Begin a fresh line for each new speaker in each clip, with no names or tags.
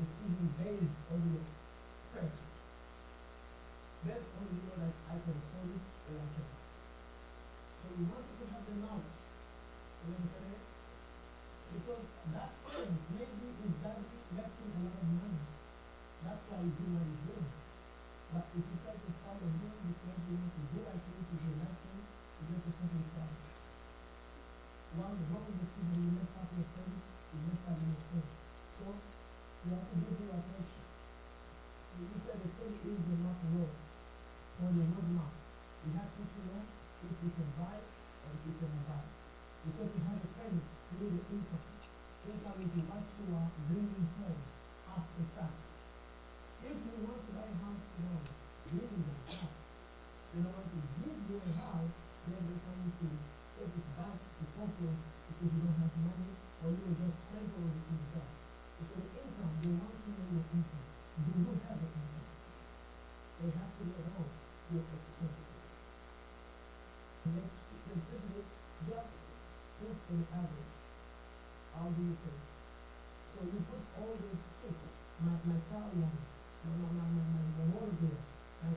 decision based on your prayers. Based on you know that I can afford it or I cannot. So you want to have the knowledge. You understand it? Because that friend maybe is daddy left him a lot of money. That's why he's doing what he's doing. But if you try to follow him because you want to do right thing, to do right thing, you're going to suffer yourself. One wrong decision, you mess up your friend, you mess up your friend. So you have to do the right action. You said the thing is you're not wrong. Or you're not not. You have to know if you can buy or if you cannot buy. You said you have a penny, you need the income. Income is what you are bringing home after tax. If you want to buy a house tomorrow, live in that house. You don't want to give you a house, then they're coming to take it back to comfort because you don't have money or you will just temporarily in the job. So the income, they want to know your income. Do you have an income? They have to know your expenses. Next, just post an average. How do you think? So you put all those fixed, my car loan, my water bill, my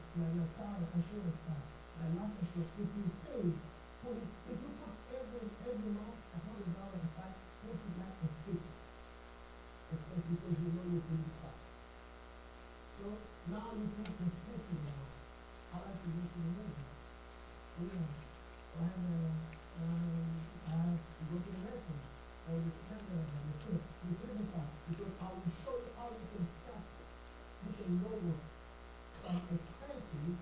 car insurance card, my life insurance. If you save, if you put every month $100 aside, put it like a fixed expense because you know you can decide. So now you put the fixed amount. I like to go to the movie. I have to go to the restaurant. Or the standard and the food. You put this out because I will show you how you can tax. You can lower some expenses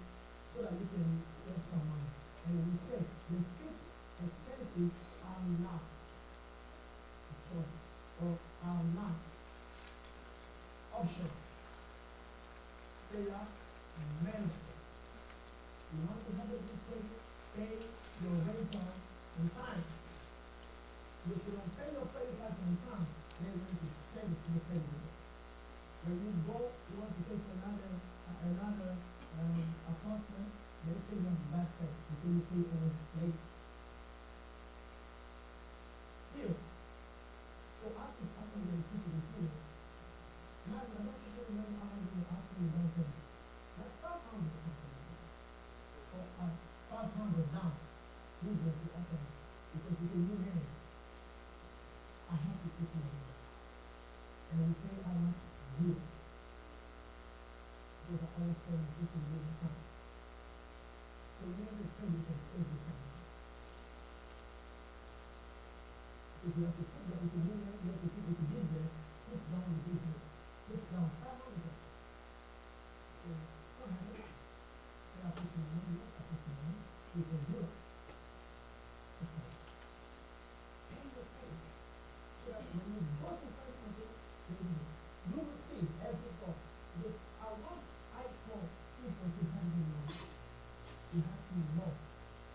so that you can save some money. And we said the fixed expenses are not a choice or are not optional. They are mandatory. You want to have a good credit, pay your rental on time. If you don't pay your credit card on time, they're going to send it to the credit union. When you go, you want to take another apartment, they say you have back pay until you pay over late. Here, so ask the company that is the here. Now, I'm not sure when I'm going to ask you about them. Like 500 something. Or 500 down. Please let me open it. Because it's a new name. I have to put it in. And we pay how much? Zero. Because I understand this is really time. So we need to pay, you can save this amount. If you have to put that into new name, you have to put it into business, puts down the business, puts down 500. So, go ahead. Say I put in money, yes, I put in money, you can zero. Okay. Pay your face. So that when you go to find something, you will see as we go. Because I call people to have you know. You have to know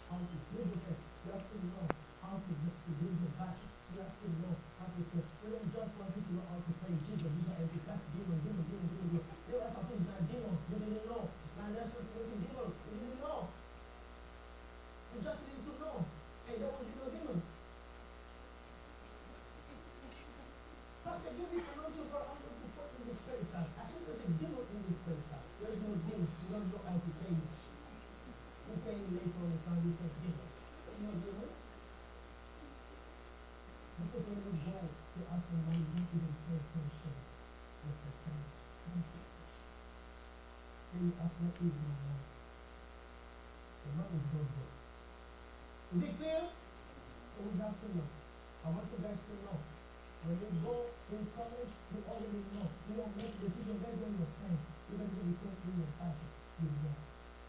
how to live with it. You have to know how to live your budget. You have to know how to say, you don't just want you to know how to pray Jesus. You say, that's demon. You know, that's something is not demon. You didn't know. It's not necessary to make a demon. You didn't know. You just need to know. And that was you know demon. Pastor, give me an answer for I'm going to put in the spirit time. I said there's a demon in the spirit time. There's no demon. You don't know how to pay you. You pay me later on the time you say demon. There's no demon. Because when you go to ask them why you don't even pay attention what they say. Then you ask what is my money? The money is not good. Is it clear? So we have to know. I want you guys to know. When you go in college, you already know. You don't make decisions based on your friends. You don't even think in your passion. You know.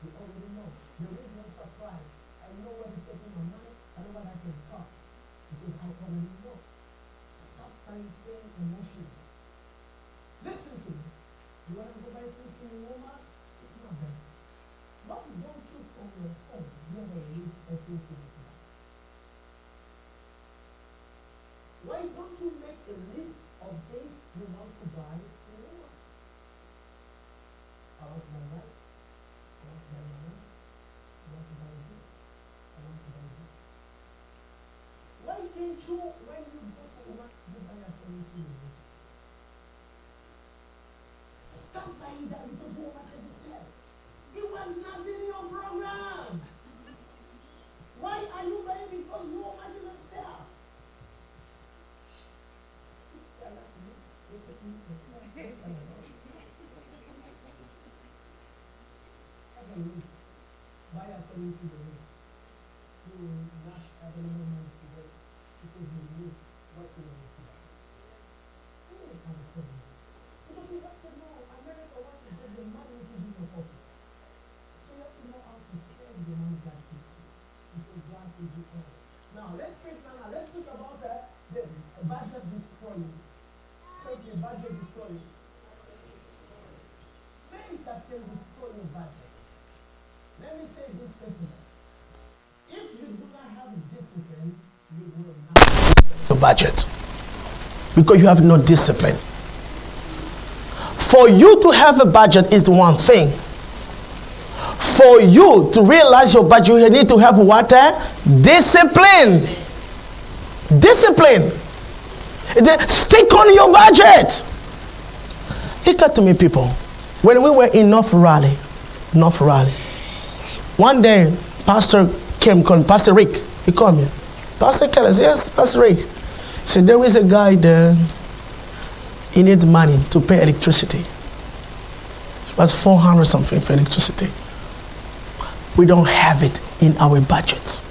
You already know. There is no surprise. I know what is taking my money. I know what I can cost. Because I already know. Stop trying emotions. Listen to me. You want to go buy things in Walmart? It's not bad. Why don't you from your home make a list of things you want? Why don't you make a list of things you want to buy in Walmart? I want to buy rice. I want to buy mayonnaise. I want to buy this. I want to buy this. Why can't you, when you go to Walmart, you buy a 22 list? buying that because you want to sell. It was not in your program. Why are you buying because you want to sell? Buy according to the risk. You will rush at the moment to get because you know what you want to buy. Please understand me. Because you have to know America wants to get the money which is in your pocket. So you have to know how to save the money God gives you. Because God gives you all. Now let's talk about the budget destroyers. Say the budget destroyers. Things that can destroy your budget. Let me say this personally. If you do not have discipline, you will not have your budget. Because you have no discipline. For you to have a budget is one thing. For you to realize your budget, you need to have what? Discipline. Discipline. Stick on your budget. Look at me, people. When we were in North Raleigh, one day, Pastor called Pastor Rick. He called me. Pastor Kelly, yes, Pastor Rick. He said, there is a guy there. He needs money to pay electricity. It was 400 something for electricity. We don't have it in our budget.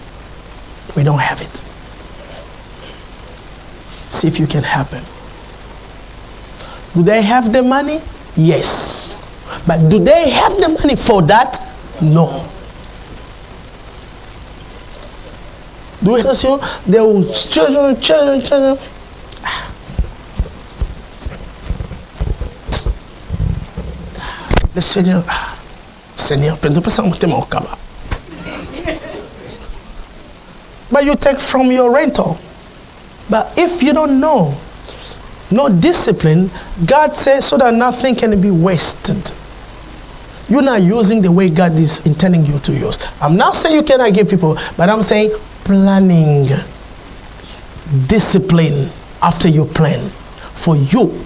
We don't have it. See if you can help him. Do they have the money? Yes. But do they have the money for that? No. Do we assume they will children? Le Seigneur, but you take from your rental. But if you don't know, no discipline, God says so that nothing can be wasted. You're not using the way God is intending you to use. I'm not saying you cannot give people, but I'm saying planning, discipline after you plan for you.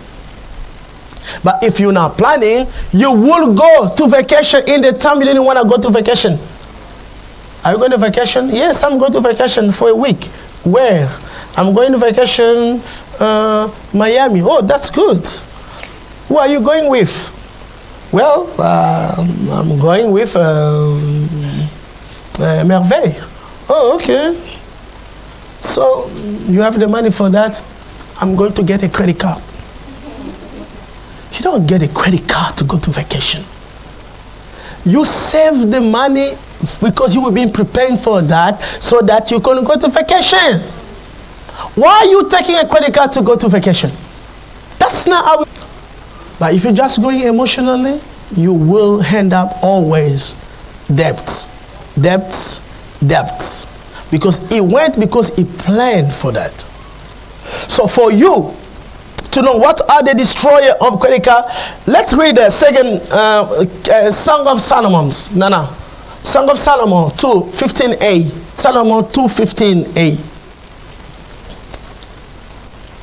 But if you're not planning, you will go to vacation in the time you didn't want to go to vacation. Are you going to vacation? Yes, I'm going to vacation for a week. Where? I'm going to vacation Miami. Oh, that's good. Who are you going with? Well, I'm going with Merveille. Oh, okay. So you have the money for that? I'm going to get a credit card. You don't get a credit card to go to vacation. You save the money because you will be preparing for that so that you can go to vacation. Why are you taking a credit card to go to vacation? That's not how. But if you're just going emotionally, you will end up always debts. Because he went because he planned for that. So for you to know what are the destroyer of credit card, let's read the second Song of Solomon. Song of Solomon 2:15a. Solomon 2:15a.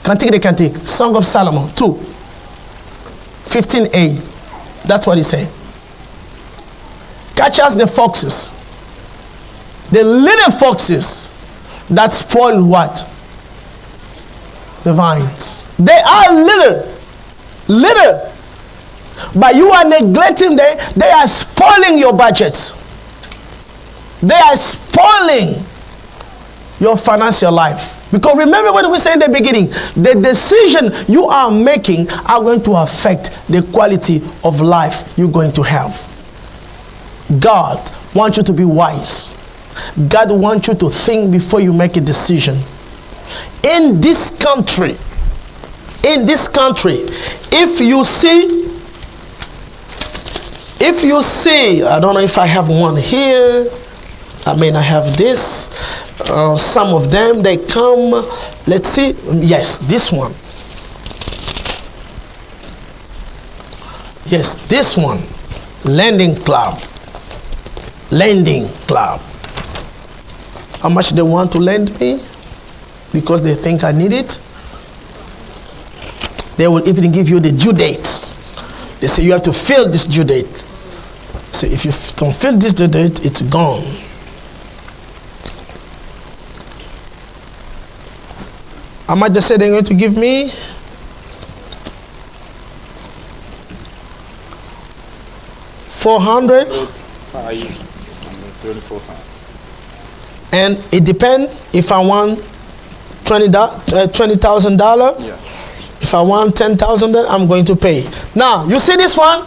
Cantique de Cantique. Song of Solomon 2:15a. That's what he said. Catch us the foxes. The little foxes that spoil what? The vines. They are little. But you are neglecting them. They are spoiling your budgets. They are spoiling your financial life. Because remember what we said in the beginning. The decision you are making are going to affect the quality of life you're going to have. God wants you to be wise. God wants you to think before you make a decision. In this country, if you see, I don't know if I have one here, I mean I have this, some of them, they come, let's see, yes, this one. Yes, this one, lending club. How much they want to lend me? Because they think I need it. They will even give you the due date.
They say you have to fill this due date. So if you don't fill this due date, it's gone. How much they say they're going to give me? $400.
34 times.
And it depends if I want $20,000.
Yeah.
If I want $10,000, I'm going to pay. Now, you see this one?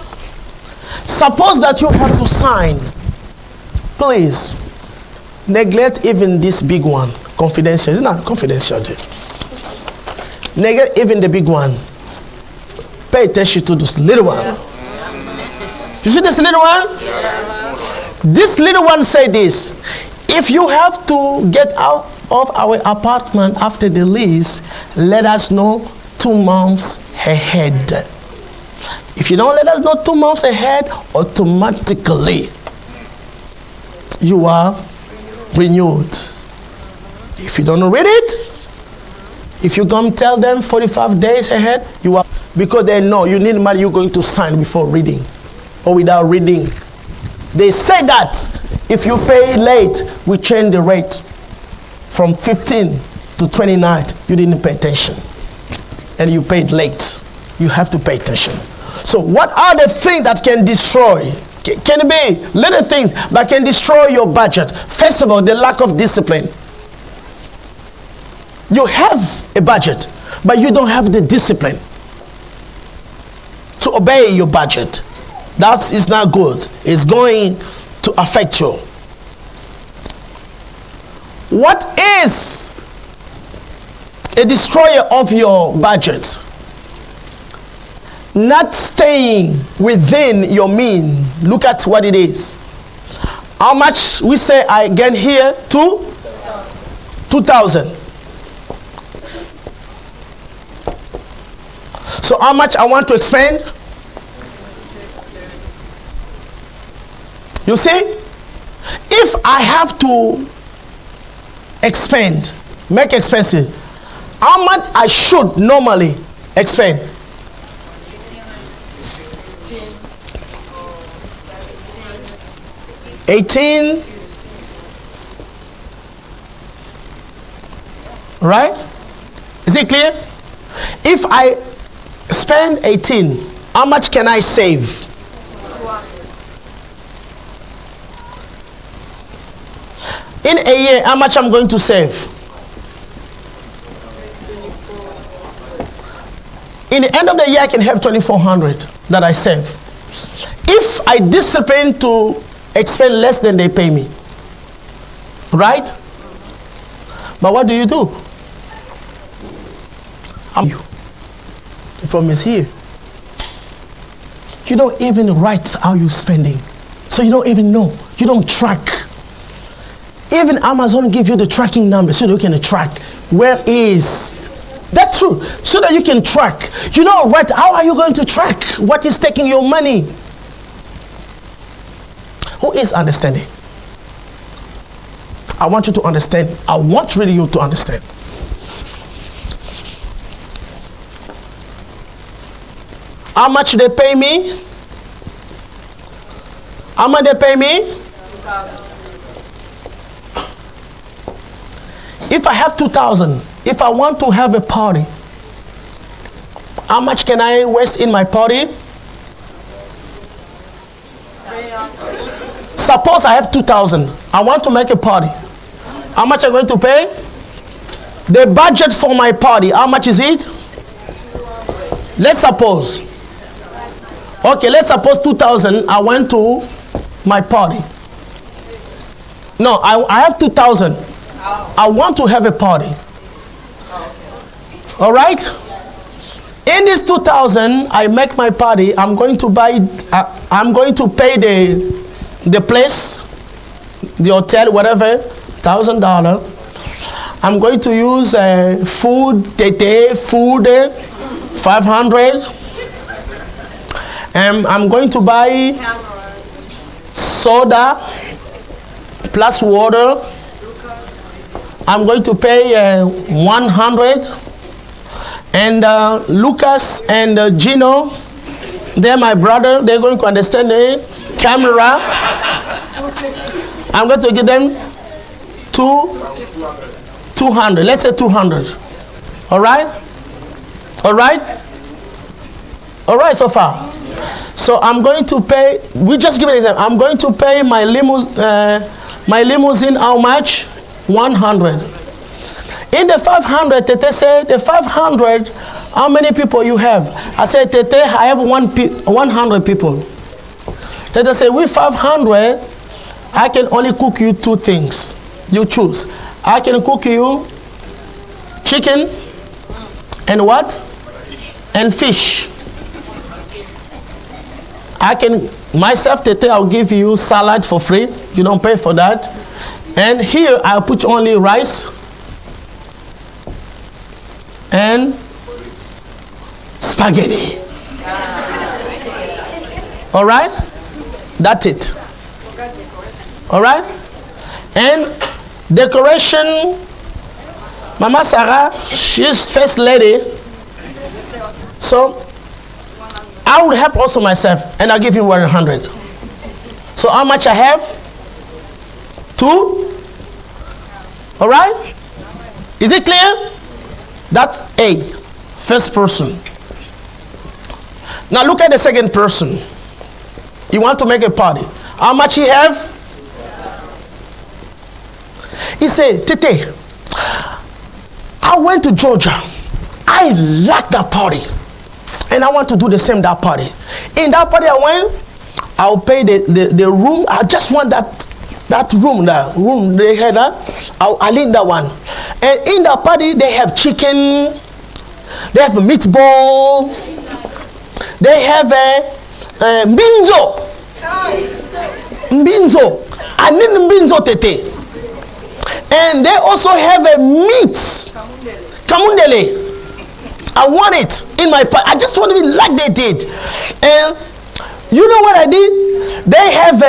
Suppose that you have to sign. Please, neglect even this big one. Confidential. It's not confidential. Neglect even the big one. Pay attention to this little one. You see this little one? This little one say this: if you have to get out of our apartment after the lease, let us know 2 months ahead. If you don't let us know 2 months ahead, automatically you are renewed. If you don't read it, if you come tell them 45 days ahead, you are, because they know you need money, you're going to sign before reading or without reading. They say that if you pay late, we change the rate from 15 to 29. You didn't pay attention and you paid late. You have to pay attention. So what are the things that can destroy? Can it be little things that can destroy your budget? First of all, the lack of discipline. You have a budget, but you don't have the discipline to obey your budget. That is not good. It's going to affect you. What is a destroyer of your budget? Not staying within your mean. Look at what it is. How much we say I get here? 2,000. So how much I want to expend? You see? If I have to expend, make expenses, how much I should normally expend? 18, right? Is it clear? If I spend 18, how much can I save? In a year, how much I'm going to save? In the end of the year, I can have 2,400 that I save. If I discipline to expend less than they pay me, right? But what do? The problem is here. You don't even write how you're spending, so you don't even know. You don't track. Even Amazon give you the tracking number so you can track. Where is that's true, so that you can track. You know, right? How are you going to track what is taking your money? Who is understanding? I want you to understand. I want really you to understand. How much they pay me? How much they pay me?
2,000.
If I have 2,000, if I want to have a party, how much can I waste in my party? Suppose I have 2,000. I want to make a party. How much am I going to pay? The budget for my party, how much is it? Let's suppose. Okay, let's suppose 2,000. I went to my party. No, I have 2,000. I want to have a party. All right? In this 2,000, I make my party. I'm going to buy. I'm going to pay the place, the hotel, whatever, $1,000. I'm going to use food, food, 500. And I'm going to buy soda plus water. I'm going to pay 100. And Lucas and Gino, They're my brother. They're going to understand the camera. I'm going to give them 200. Let's say 200. All right? All right? All right so far. So I'm going to pay, we just give an example. I'm going to pay my limousine how much? 100. In the 500, Tete said, the 500, how many people you have? I said, Tete, I have 100 people. Tete said, with 500, I can only cook you 2 things. You choose. I can cook you chicken and what? And fish. I can, myself, Tete, I'll give you salad for free. You don't pay for that. And here, I'll put only rice and spaghetti. All right? That's it. All right? And decoration, Mama Sarah, she's first lady. So, I will help also myself, and I'll give him 100. So how much I have? 2? All right? Is it clear? That's A, first person. Now look at the second person. You want to make a party. How much he have? He said, Tete, I went to Georgia. I like that party. And I want to do the same that party. In that party I went, I'll pay the room. I just want that room they had that. I'll in that one. And in that party they have chicken, they have a meatball, they have a mbinzo. I need mbinzo tete. And they also have a meat, kamundele. I want it in my party. I just want to be like they did. And you know what I did? They have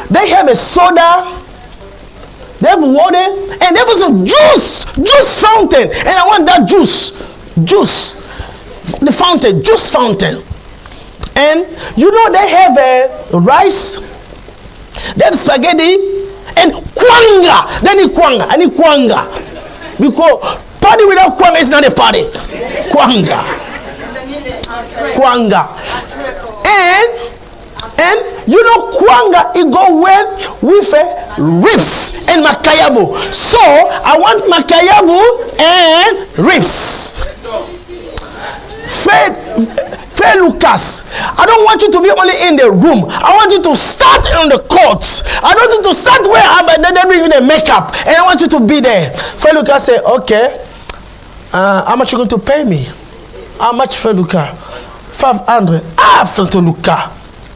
they have a soda, they have water, and there was a juice fountain. And I want that juice, the fountain, juice fountain. And you know they have a rice, they have spaghetti, and kwanga. They need kwanga. I need kwanga. Because party without kwanga is not a party. Kwanga. And you know kwanga, it go well with ribs and makayabu. So I want makayabu and ribs. Fair Lucas, I don't want you to be only in the room. I want you to start on the courts. I don't want you to start where I'm, and then bring the makeup. And I want you to be there. Fair Lucas said, okay, how much you going to pay me? How much, Fair Lucas? 500. Tonton Lucas.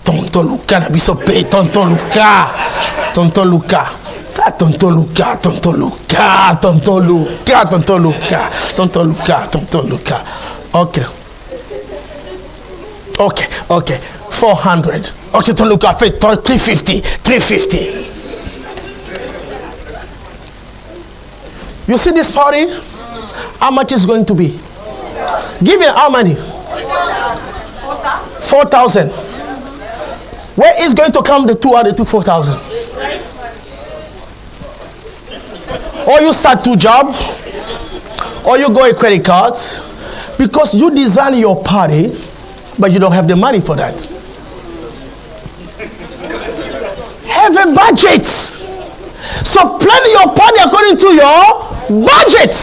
Tonton Lucas, na biso pay. Tonton Lucas. Tonton Lucas. Tonton Lucas. Tonton Lucas. Tonton Lucas. Tonton Lucas. Tonton Lucas. Tonton Lucas. Okay. 400. Okay, Tonton Lucas, 350. 350. You see this party? How much is going to be? Give me how many? 4,000. Where is going to come the 2 out of 4,000? Or you start 2 jobs, or you go a credit cards, because you design your party, but you don't have the money for that. Have a budget. So plan your party according to your budget.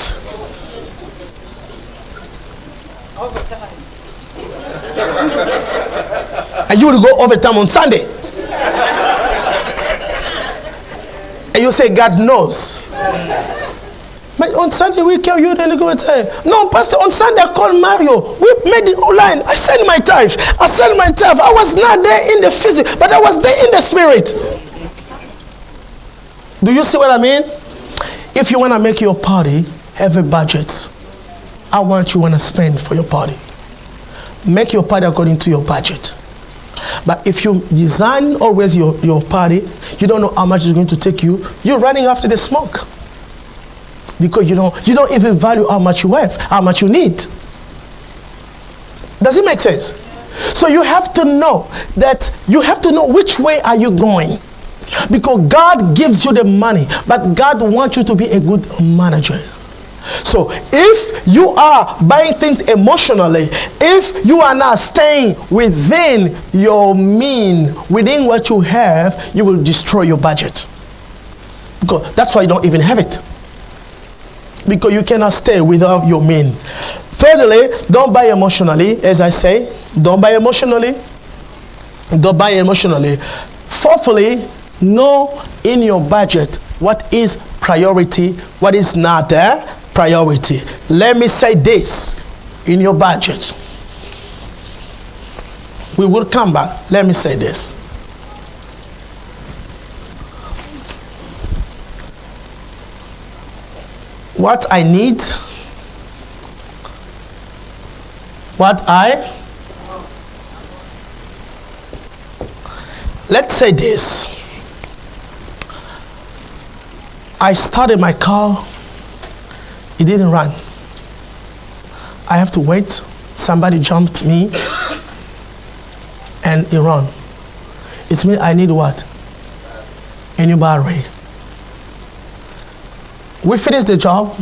And you will go overtime on Sunday. And you say, God knows. But on Sunday we can you then go overtime. No, Pastor, on Sunday I called Mario. We made it online. I sent my tithe. I was not there in the physical, but I was there in the spirit. Do you see what I mean? If you want to make your party, have a budget. How much you want to spend for your party? Make your party according to your budget. But if you design always your party, you don't know how much it's going to take you, you're running after the smoke. Because you don't even value how much you have, how much you need. Does it make sense? So you have to know which way are you going. Because God gives you the money, but God wants you to be a good manager. So if you are buying things emotionally, if you are not staying within your mean, within what you have, you will destroy your budget. Because that's why you don't even have it. Because you cannot stay without your mean. Thirdly, don't buy emotionally, as I say. Don't buy emotionally. Don't buy emotionally. Fourthly, know in your budget what is priority, what is not priority. Let me say this in your budget. We will come back. Let me say this. What I need, let's say this. I started my car, it didn't run. I have to wait. Somebody jumped me and it ran. It means I need what? A new battery. We finished the job.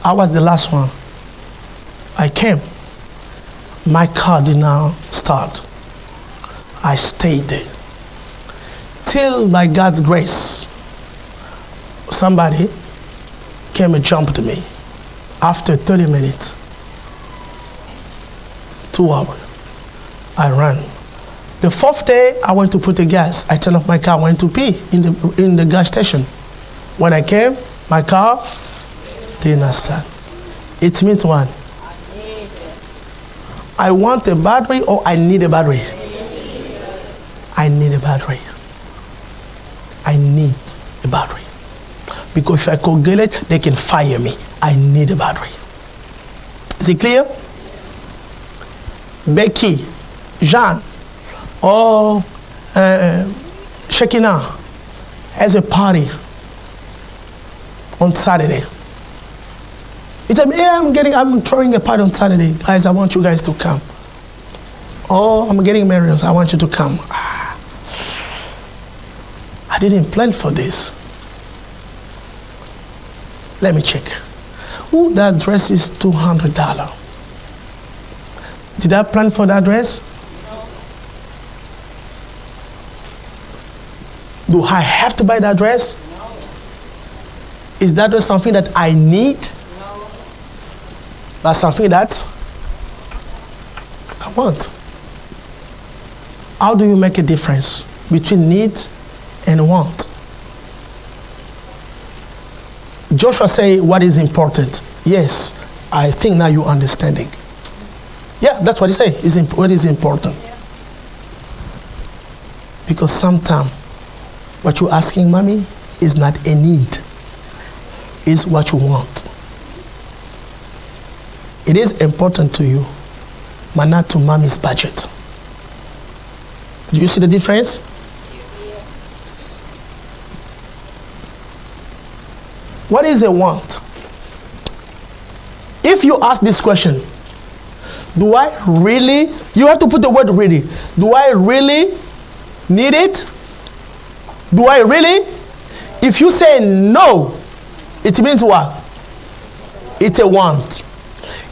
I was the last one. I came. My car did not start. I stayed there. Till by God's grace, somebody came and jumped me. After 30 minutes, 2 hours, I ran. The 4th day, I went to put the gas. I turned off my car, went to pee in the gas station. When I came, my car did not start. It means what? I want a battery or I need a battery? I need a battery. I need a battery. Because if I coagulate, they can fire me. I need a battery. Is it clear? Becky, Jean, or Shekinah has a party on Saturday. He told me, yeah, I'm throwing a party on Saturday. Guys, I want you guys to come. Oh, I'm getting married, so I want you to come. I didn't plan for this. Let me check. Ooh, that dress is $200. Did I plan for that dress? No. Do I have to buy that dress?
No.
Is that dress something that I need?
No.
But something that I want. How do you make a difference between need and want? Joshua say, what is important? Yes, I think now you're understanding. Yeah, that's what he say. What is important?
Yeah.
Because sometimes what you're asking mommy is not a need. It's what you want. It is important to you, but not to mommy's budget. Do you see the difference? What is a want? If you ask this question, do I really, you have to put the word really. Do I really need it? Do I really? If you say no, it means what? It's a want.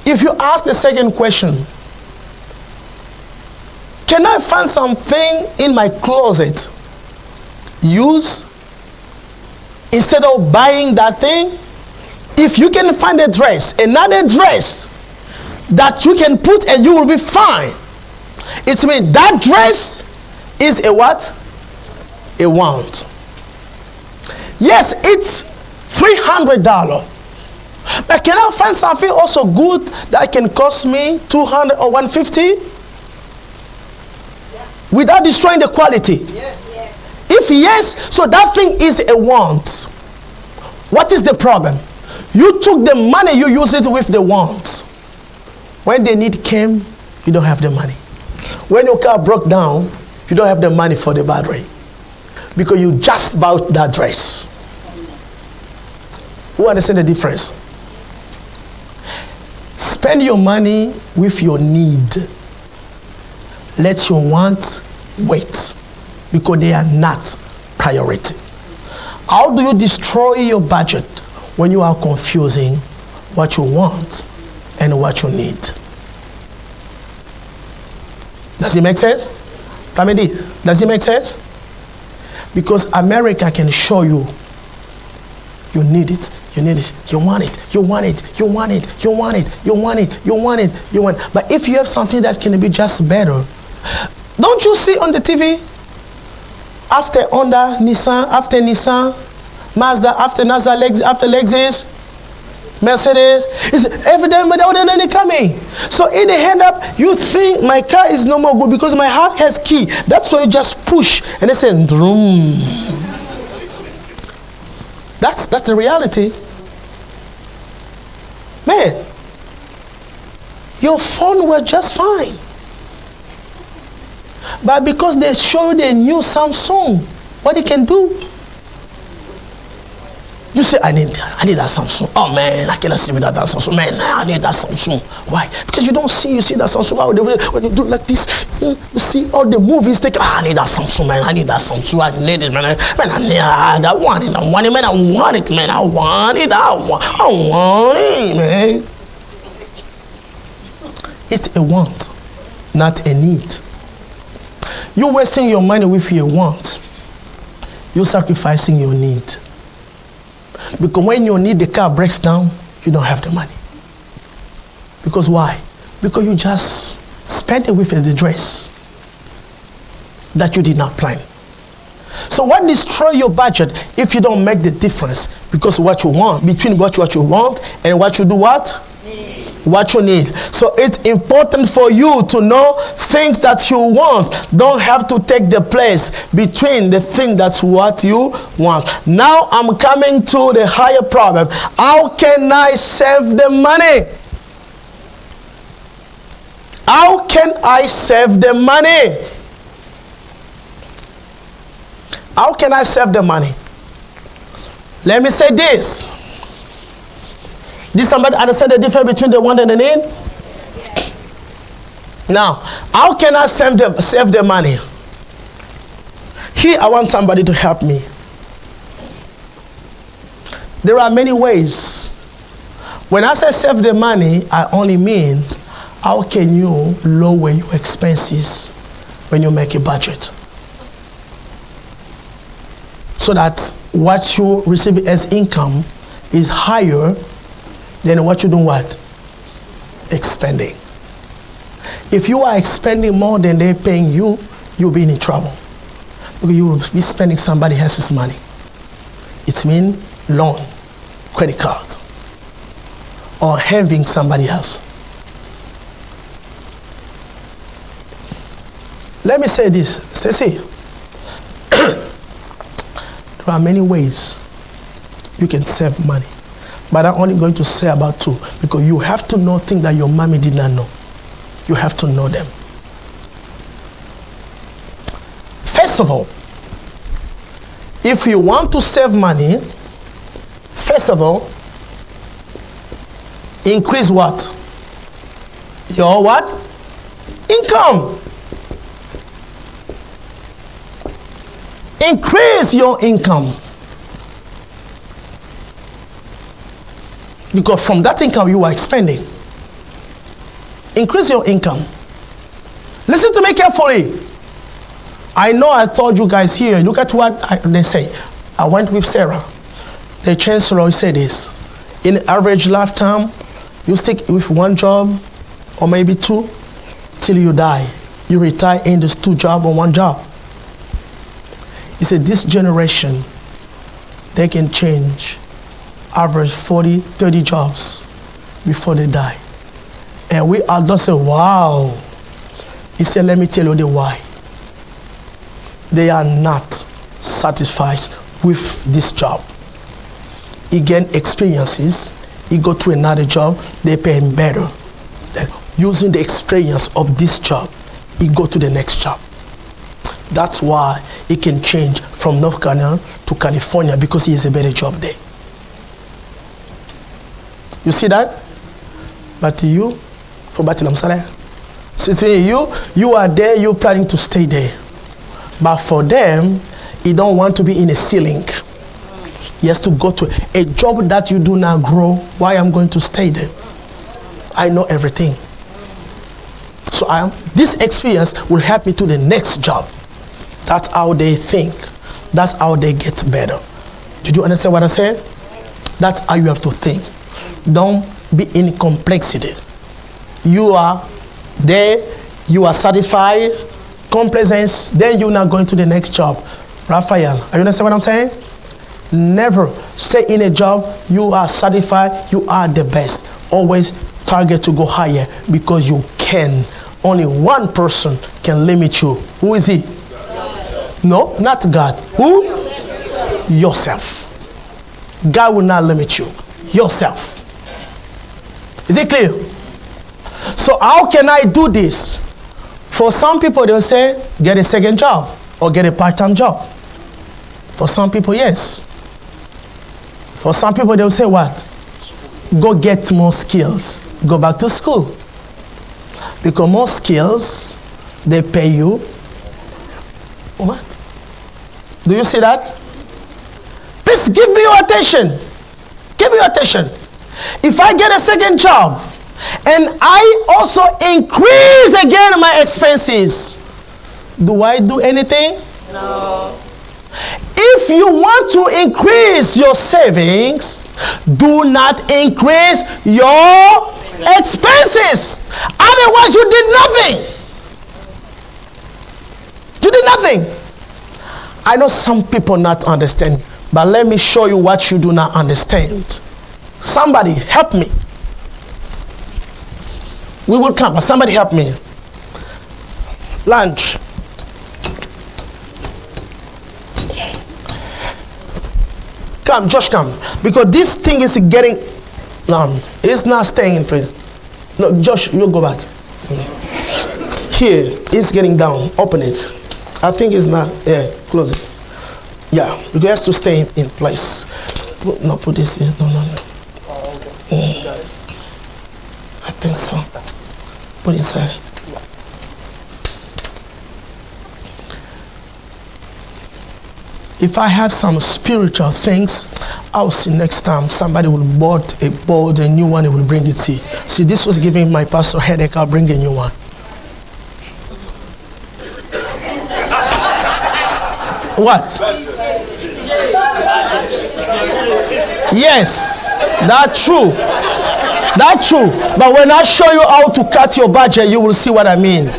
If you ask the second question, can I find something in my closet, use, instead of buying that thing? If you can find a dress, another dress that you can put and you will be fine, it means that dress is a what? A want. Yes, it's $300, but can I find something also good that can cost me $200 or $150 without destroying the quality?
Yes. Yes.
If yes, so that thing is a want. What is the problem? You took the money, you use it with the want. When the need came, you don't have the money. When your car broke down, you don't have the money for the battery because you just bought that dress. Who understand the difference? Spend your money with your need. Let your wants wait, because they are not priority. How do you destroy your budget? When you are confusing what you want and what you need. Does it make sense? Does it make sense? Because America can show you, you need it, you need it, you want it, you want it, you want it, you want it, you want it, you want it, you want it. But if you have something that can be just better, don't you see on the TV? After Honda, Nissan, Mazda, after Lexus, Mercedes, is every day without any coming. So in the end up, you think my car is no more good because my heart has key. That's why you just push and they say, drum. That's the reality. Man, your phone was just fine. But because they show you the new Samsung, what it can do? You say, I need that Samsung. Oh man, I cannot see without that Samsung. Man, I need that Samsung. Why? Because you see that Samsung. When you do like this, you see all the movies. I need that Samsung, man. I need that Samsung. I need it, man. I need that one. I want it, man. I want it, man. I want it. I want it, man. It's a want, not a need. You're wasting your money with your want. You're sacrificing your need. Because when your need, the car breaks down, you don't have the money. Because why? Because you just spent it with the dress that you did not plan. So what destroys your budget if you don't make the difference? Because what you want, between what you want and what you do what? What you need. So it's important for you to know things that you want don't have to take the place between the thing that's what you want. Now I'm coming to the higher problem. How can I save the money? How can I save the money? How can I save the money? Let me say this. Did somebody understand the difference between the want and the need? Now, how can I save the money? Here, I want somebody to help me. There are many ways. When I say save the money, I only mean how can you lower your expenses when you make a budget? So that what you receive as income is higher than what you do what? Expending. If you are expending more than they're paying you, you'll be in trouble. Because you will be spending somebody else's money. It means loan, credit cards, or having somebody else. Let me say this. See, there are many ways you can save money. But I'm only going to say about two, because you have to know things that your mommy did not know. You have to know them. First of all, if you want to save money, first of all, increase what? Your what? Income. Increase your income. Because from that income you are expending. Increase your income. Listen to me carefully. I know I told you guys here, look at what they say. I went with Sarah. The chancellor said this. In average lifetime, you stick with one job or maybe two till you die. You retire in this two jobs or one job. He said this generation, they can change average 40, 30 jobs before they die. And we all don't say, wow. He said, let me tell you the why. They are not satisfied with this job. He gain experiences, he go to another job, they pay him better. Then using the experience of this job, he go to the next job. That's why he can change from North Carolina to California, because he has a better job there. You see that? But you, for Batilam Saleh, So you are there, you're planning to stay there. But for them, he don't want to be in a ceiling. He has to go to a job that you do not grow. Why I'm going to stay there? I know everything. So this experience will help me to the next job. That's how they think. That's how they get better. Did you understand what I said? That's how you have to think. Don't be in complexity. You are there, you are satisfied, complacence, then you're not going to the next job. Raphael, are you understand what I'm saying? Never stay in a job, you are satisfied, you are the best. Always target to go higher because you can. Only one person can limit you. Who is he? No, not God. Who? Yourself. God will not limit you. Yourself. Is it clear? So how can I do this? For some people, they'll say, get a second job or get a part-time job. For some people, yes. For some people, they'll say what? Go get more skills. Go back to school. Because more skills, they pay you. What? Do you see that? Please give me your attention. Give me your attention. If I get a second job and I also increase again my expenses, do I do anything?
No.
If you want to increase your savings, do not increase your expenses. Otherwise, you did nothing. You did nothing. I know some people not understand, but let me show you what you do not understand. Somebody help me. We will come, but somebody help me. Lunch. Come, Josh, come. Because this thing is getting, it's not staying in place. No, Josh, you go back. Here, it's getting down. Open it. I think it's not, yeah, close it. Yeah, because it has to stay in place. Put this here. No. I think so. Put it inside. If I have some spiritual things, I'll see next time somebody will board a new one and will bring it here. See, this was giving my pastor headache. I'll bring a new one. What? Yes, that's true. That's true. But when I show you how to cut your budget, you will see what I mean.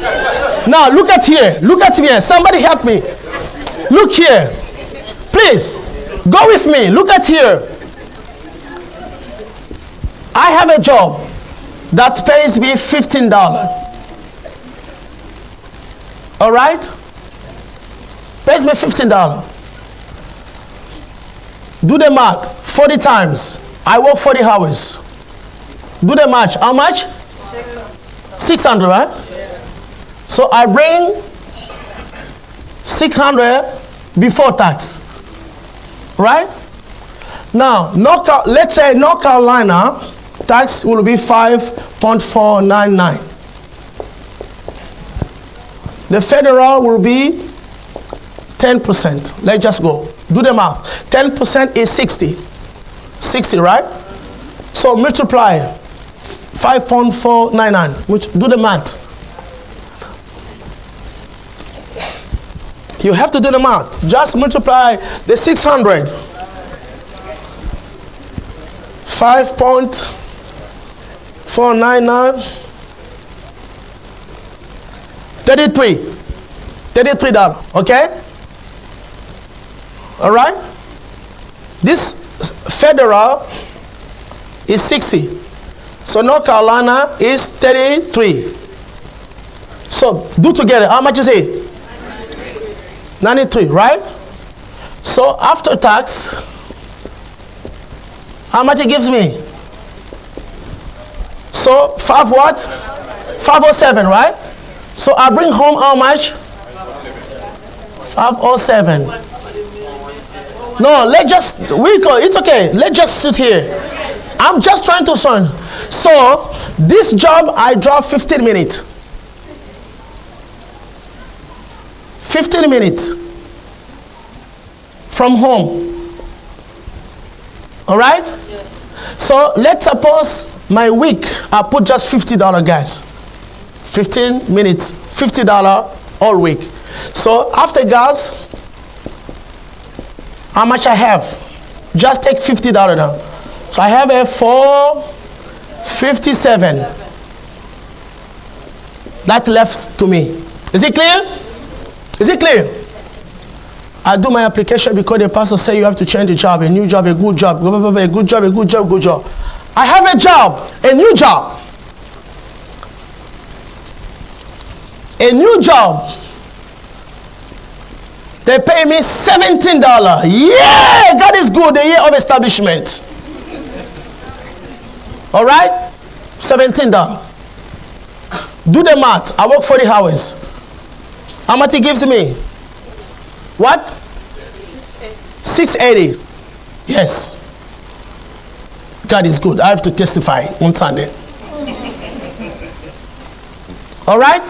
Now, look at here. Look at me. Somebody help me. Look here. Please, go with me. Look at here. I have a job that pays me $15. All right? Pays me $15. Do the math. 40 times. I work 40 hours. Do the math. How much? 600, right? Yeah. So I bring 600 before tax. Right? Now, let's say North Carolina tax will be 5.499. The federal will be 10%. Let's just go. Do the math. 10% is 60. 60, right? So multiply 5.499. Which do the math. You have to do the math. Just multiply the 600. 5.499. 33. $33. Okay? All right? This federal is 60. So North Carolina is 33. So do together. How much is it? 93, right? So after tax, how much it gives me? So 5 what? 507, right? So I bring home how much? 507. No, it's okay. Let's just sit here. I'm just trying to solve. So this job, I drop 15 minutes. 15 minutes from home. All right?
Yes.
So let's suppose my week, I put just $50, guys. 15 minutes, $50 all week. So after gas, how much I have? Just take $50 down. So I have a 457. That left to me. Is it clear? Is it clear? I do my application because the pastor said you have to change the job, a new job, a good job, a good job, a good job, good job. I have a job, a new job. A new job. They pay me $17. Yeah, God is good. The year of establishment. All right? $17. Do the math. I work 40 hours. How much he gives me? What? 680. Yes. God is good. I have to testify on Sunday. All right?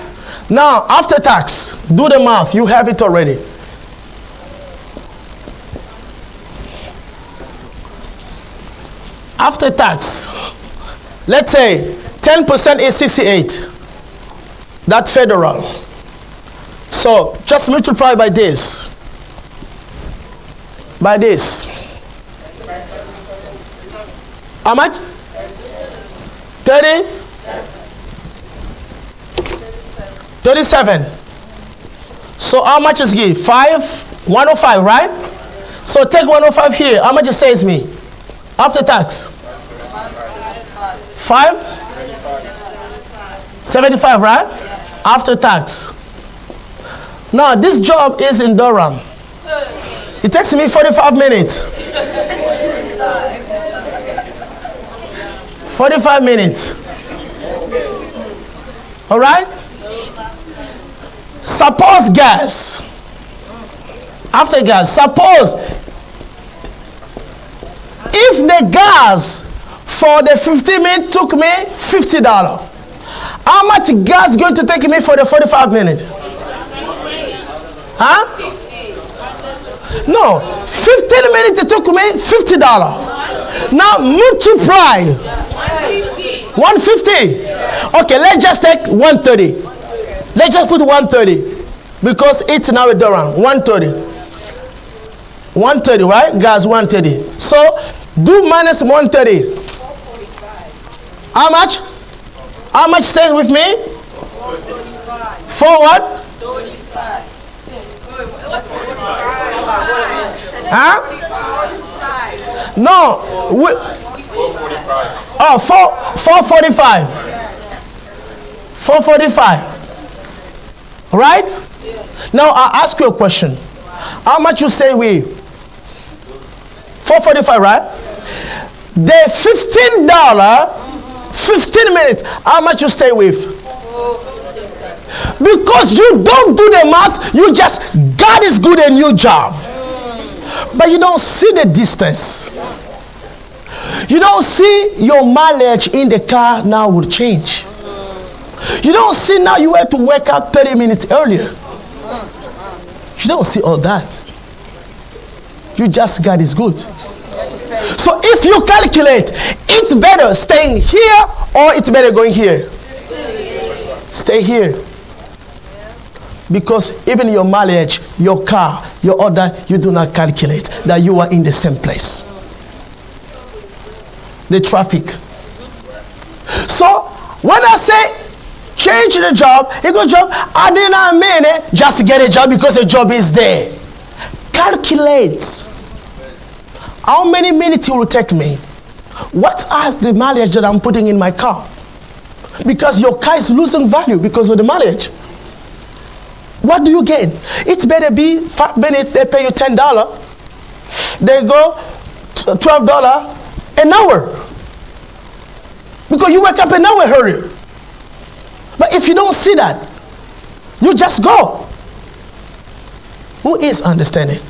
Now, after tax, do the math. You have it already. After tax, let's say 10% is 68. That's federal. So just multiply by this. By this. How much? 30? 37. So how much is give? 105, right? So take 105 here. How much it saves me? After tax? 75, right? After tax. Now this job is in Durham. It takes me 45 minutes. 45 minutes. All right? Suppose gas. After gas, suppose if the gas for the 15 minutes took me $50, how much gas going to take me for the 45 minutes? Huh? No, 15 minutes it took me $50. Now multiply 150. Okay, let's just take 130. Let's just put 130 because it's now a Durham. 130. 130, right? Gas 130. So do minus 130. How much? How much stays with me? 4 what? Huh? No. 445. Oh, 445. 445. Right? Now I ask you a question. How much you stay with? 445, right? The $15, 15 minutes. How much you stay with? Because you don't do the math, you just, God is good in your job. But you don't see the distance. You don't see your mileage in the car now will change. You don't see now you have to wake up 30 minutes earlier. You don't see all that. You just, God is good. So if you calculate, it's better staying here or it's better going here? Stay here. Because even your mileage, your car, your order, you do not calculate that you are in the same place. The traffic. So when I say change the job, you go job, I did not mean it just get a job because a job is there. Calculate how many minutes it will take me. What is the mileage that I'm putting in my car? Because your car is losing value because of the mileage. What do you gain? It's better be 5 minutes, they pay you $10. They go $12 an hour. Because you wake up an hour earlier. But if you don't see that, you just go. Who is understanding?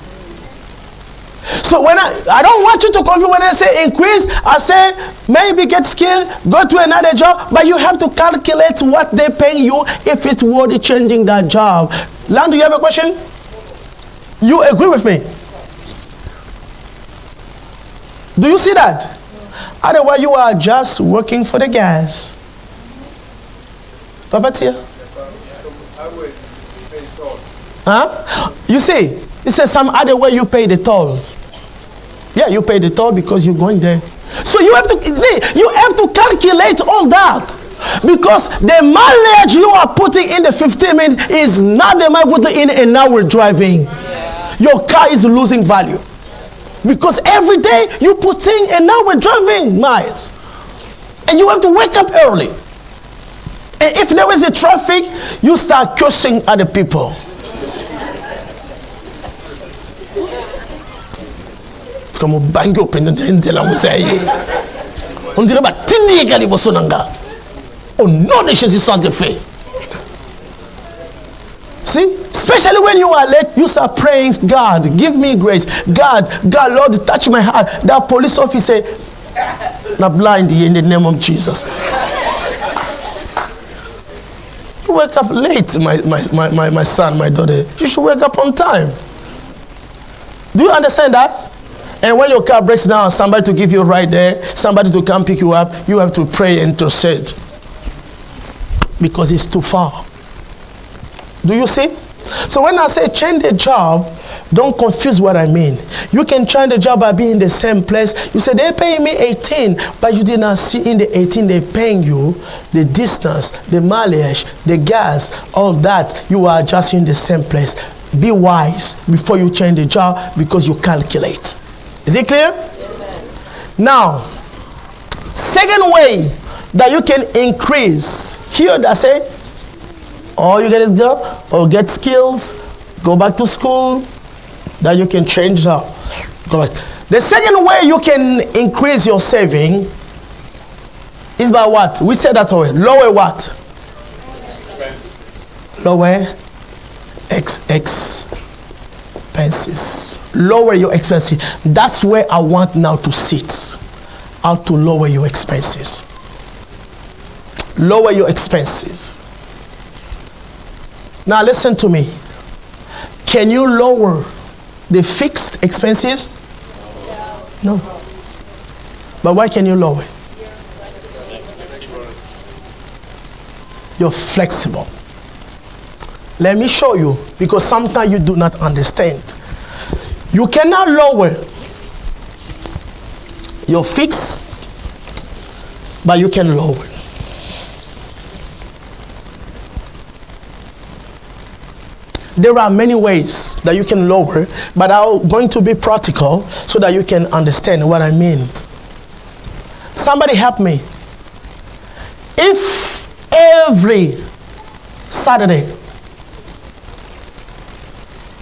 So when I don't want you to confuse when I say increase, I say maybe get skilled, go to another job, but you have to calculate what they pay you if it's worth changing that job. Land, do you have a question? You agree with me? Do you see that? Otherwise, you are just working for the gas. Papa Tia? Huh? You see, it says some other way you pay the toll. Yeah, you pay the toll because you're going there. So you have to calculate all that. Because the mileage you are putting in the 15 minutes is not the mileage putting in an hour driving. Your car is losing value. Because every day you putting an hour driving miles. And you have to wake up early. And if there is a traffic, you start cursing other people. It's comme bang open the ndela musaye. On dirait ba tindi kali bosonanga. Au nom de Jésus sanctifié. See, especially when you are late, you start praying, God, give me grace. God, Lord, touch my heart. That police officer, not blind in the name of Jesus. You wake up late, my son, my daughter. You should wake up on time. Do you understand that? And when your car breaks down, somebody to give you a ride there, somebody to come pick you up, you have to pray and intercede. Because it's too far. Do you see? So when I say change the job, don't confuse what I mean. You can change the job by being in the same place. You say, they're paying me 18, but you did not see in the 18 they're paying you the distance, the mileage, the gas, all that. You are just in the same place. Be wise before you change the job because you calculate. Is it clear? Yes. Now, second way that you can increase. Here they say, or you get a job, or get skills, go back to school, that you can change job. Go back. The second way you can increase your saving is by what? We said that already. Lower what? Expense. Lower expenses. Lower your expenses. That's where I want now to sit. How to lower your expenses. Lower your expenses. Now listen to me. Can you lower the fixed expenses? No. But why can you lower it? You're flexible. Let me show you, because sometimes you do not understand. You cannot lower your fixed, but you can lower. There are many ways that you can lower, but I'm going to be practical so that you can understand what I mean. Somebody help me. If every Saturday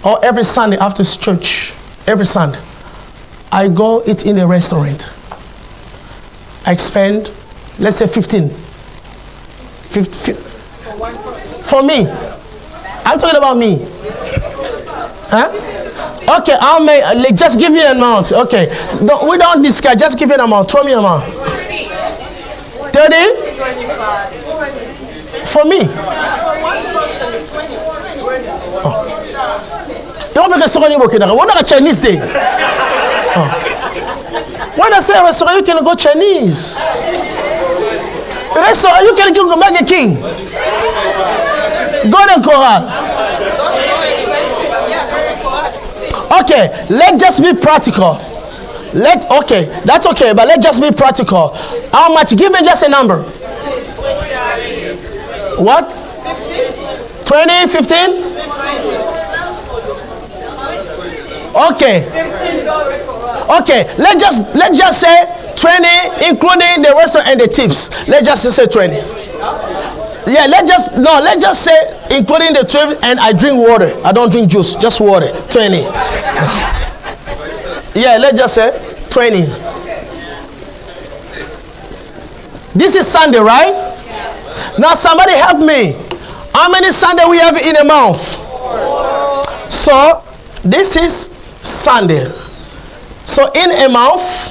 or every Sunday after church, every Sunday, I go eat in a restaurant, I spend, let's say 15. For me. I'm talking about me. Huh? Okay, I'll make, just give you an amount. Okay, we don't discuss, just give you an amount. Throw me an amount. 30? 25. For me? Don't make a story about what are Chinese day? When I say restaurant, you can go Chinese. Restaurant, you can go Burger King. Golden Corral. Okay, let's just be practical. Okay, that's okay, but let's just be practical. How much? Give me just a number. What? 20, 15? Okay. Okay, let's just say 20, including the restaurant and the tips. Let's just say 20. Yeah, let's just say including the 12, and I drink water. I don't drink juice, just water. 20. Yeah, let's just say 20. This is Sunday, right? Now somebody help me. How many Sunday we have in a month? So this is Sunday. So in a month,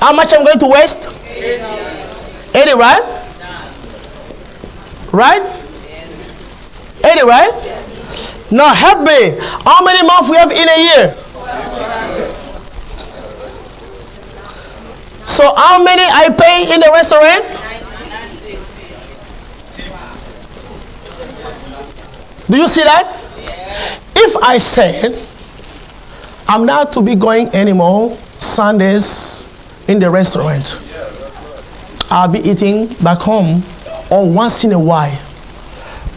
how much I'm going to waste? 80, right? Right? 80, right? Now help me. How many months we have in a year? So how many I pay in the restaurant? Do you see that? If I said I'm not to be going anymore Sundays in the restaurant, I'll be eating back home or once in a while.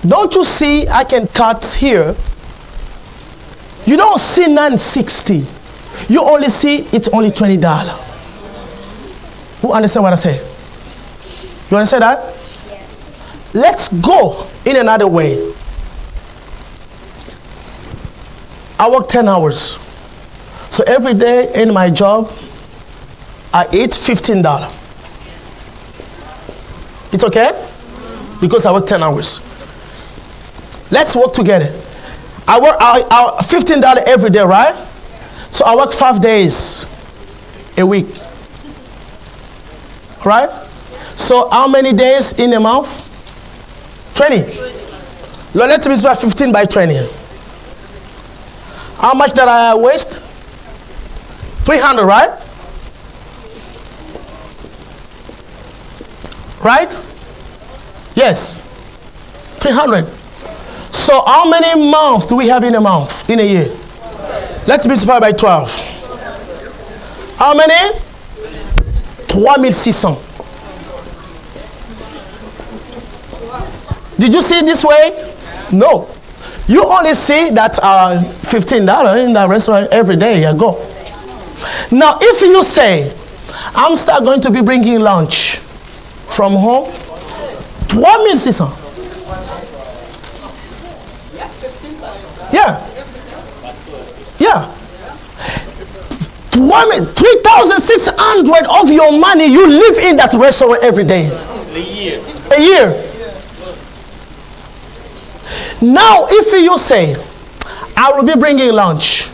Don't you see I can cut here? You don't see 960. You only see it's only $20. Who understand what I say? You understand that? Yes. Let's go in another way. I work 10 hours. So every day in my job, I eat $15. It's okay? Because I work 10 hours. Let's work together. I work $15 every day, right? So I work 5 days a week. Right? So how many days in a month? 20. Let's multiply 15 by 20. How much did I waste? 300, right? Right? Yes. 300. So how many months do we have in a month, in a year? Let's multiply by 12. How many? 3600. Did you see it this way? No. You only see that $15 in the restaurant every day I go. Now, if you say, I'm still going to be bringing lunch from home, 3600. Yeah. Yeah. 3,600 of your money you live in that restaurant every day. A year. Now, if you say, I will be bringing lunch.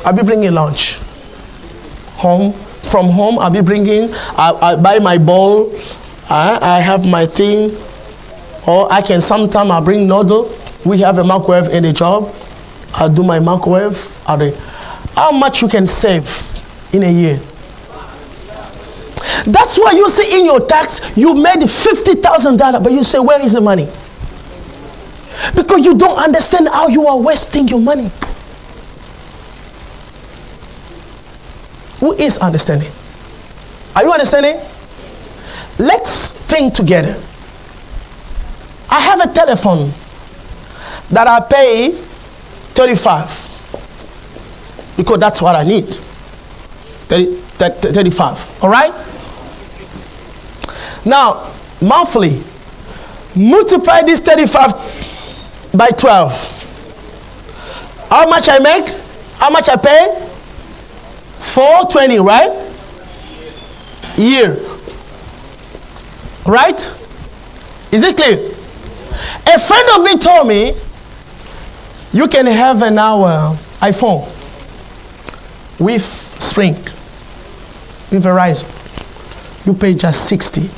I'll be bringing lunch. Home. From home, I'll be bringing, I buy my bowl. I have my thing. Or I can sometimes I bring noodle. We have a microwave in the job. I'll do my microwave. How much you can save in a year? That's why you see in your tax, you made $50,000, but you say, where is the money? Because you don't understand how you are wasting your money. Who is understanding? Are you understanding? Let's think together. I have a telephone that I pay 35 because that's what I need. 35. All right? Now, monthly, multiply this 35 by 12. How much I make? How much I pay? 420, right? Year. Right? Is it clear? A friend of me told me you can have an hour iPhone with Sprint, with Verizon. You pay just 60.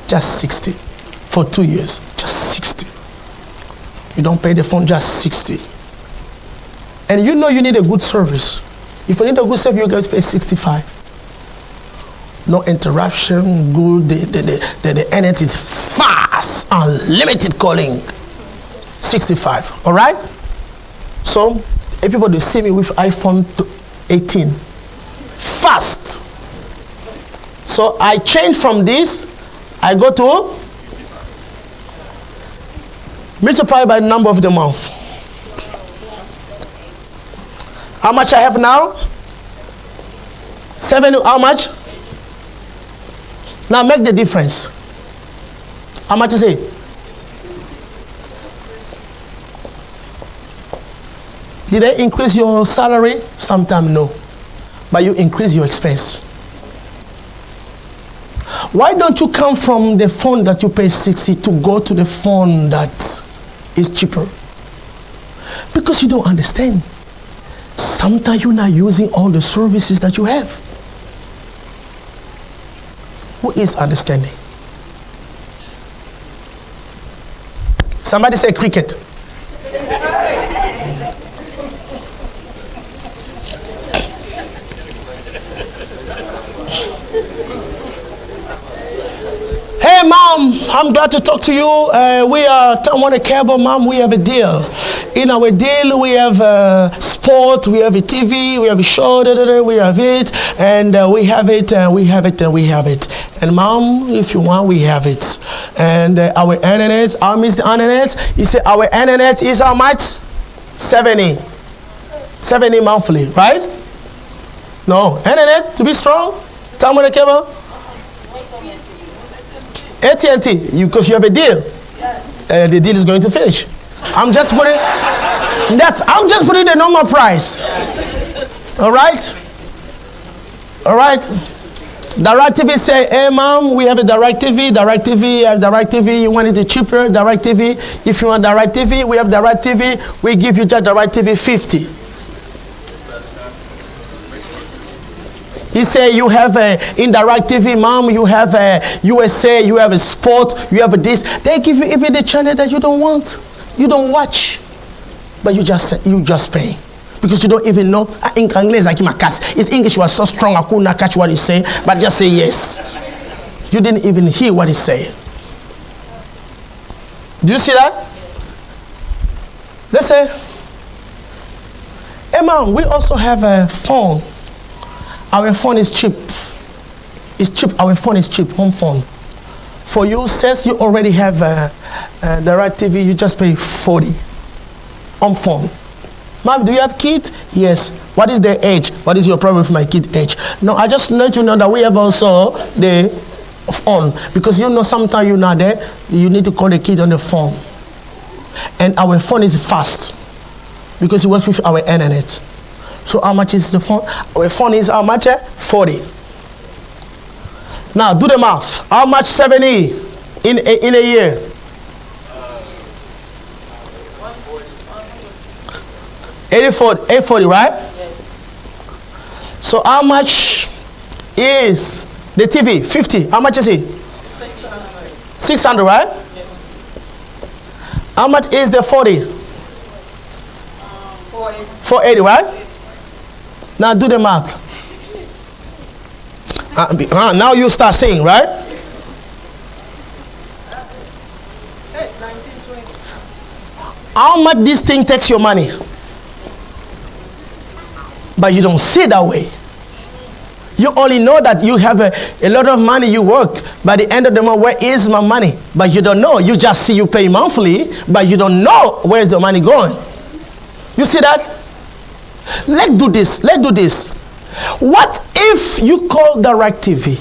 Just 60 for 2 years. Just 60. You don't pay the phone, just 60. And you know you need a good service. If you need a good service, you're going to pay 65. No interruption, good. The internet is fast, unlimited calling. 65. All right? So, everybody see me with iPhone 18. Fast. So, I change from this. I go to multiply by the number of the month. How much I have now? 7. How much? Now make the difference. How much is it? Did they increase your salary? Sometimes no. But you increase your expense. Why don't you come from the phone that you pay 60 to go to the phone that is cheaper? Because you don't understand. Sometimes you're not using all the services that you have. Who is understanding? Somebody say cricket. Hey, Mom, I'm glad to talk to you. We are on a cable, Mom. We have a deal. In our deal, we have sport, we have a TV, we have a show, we have it, and we have it, and we have it, and we have it. And Mom, if you want, we have it. And our internet, our Mr. Internet, he said our internet is how much? 70 monthly, right? No, internet, to be strong, tell me the cable. AT&T, because you have a deal.
Yes.
The deal is going to finish. I'm just putting the normal price. All right. DirecTV say, hey, Mom, we have a DirecTV. DirecTV, you want it cheaper? DirecTV. If you want DirecTV, we have DirecTV. We give you just DirecTV 50. He said, you have in DirecTV, Mom, you have a USA, you have a sport, you have a this. They give you even the channel that you don't want. You don't watch. But you just pay. Because you don't even know. His English was so strong, I could not catch what he's saying. But just say yes. You didn't even hear what he's saying. Do you see that? Let's say, hey, Mom, we also have a phone. Our phone is cheap. It's cheap. Our phone is cheap. Home phone. For you, since you already have DirecTV, you just pay 40. Home phone. Mom, do you have kids? Yes. What is their age? What is your problem with my kid age? No, I just let you know that we have also the phone. Because you know sometimes you're not there, you need to call the kid on the phone. And our phone is fast. Because it works with our internet. So how much is the phone? Our phone is how much? 40. Now do the math. How much 70 in a year? 840, right?
Yes.
So how much is the TV? 50. How much is it?
600.
600, right?
Yes.
How much is the 40?
480.
480, right? Now do the math. Now you start saying, right?
1920.
How much this thing takes your money? But you don't see that way. You only know that you have a lot of money, you work. By the end of the month, where is my money? But you don't know. You just see you pay monthly, but you don't know where's the money going. You see that? Let's do this. What if you call DirecTV?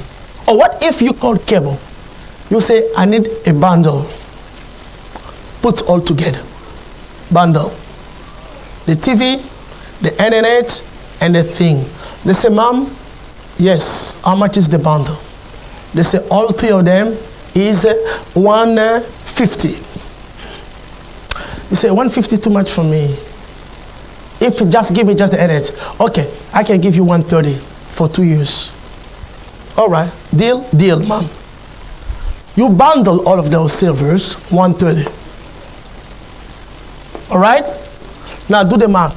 Or what if you call cable? You say, I need a bundle. Put all together. Bundle. The TV, the internet, and the thing. They say, Mom, yes, how much is the bundle? They say all three of them is 150. You say 150 too much for me. If you just give me just the internet, okay, I can give you 130 for 2 years. All right, deal, Mom. You bundle all of those silvers, 130. All right? Now do the math.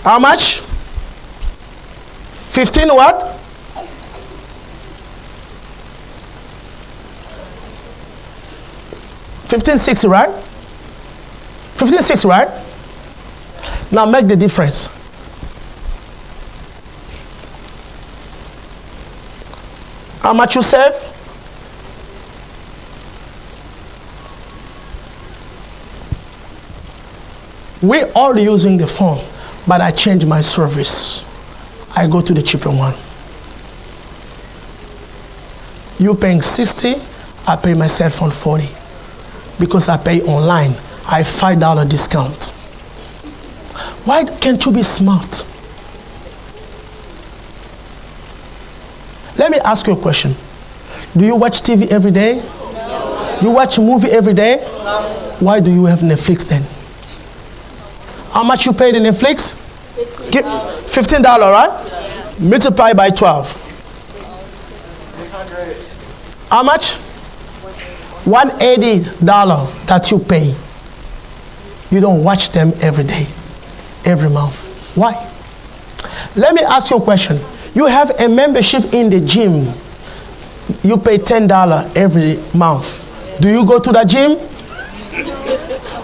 How much? 15 what? $15.60, right? $15.60, right? Now make the difference. How much you save? We all using the phone, but I change my service. I go to the cheaper one. You paying 60, I pay my cell phone 40. Because I pay online, I have $5 discount. Why can't you be smart? Let me ask you a question. Do you watch TV every day? No. You watch a movie every day? No. Why do you have Netflix then? How much you pay the Netflix? $15, right? Yeah. Multiply by 12. 600. How much? $180 that you pay. you don't watch them every day, every month? Why? Let me ask you a question. You have a membership in the gym. You pay $10 every month. Do you go to the gym?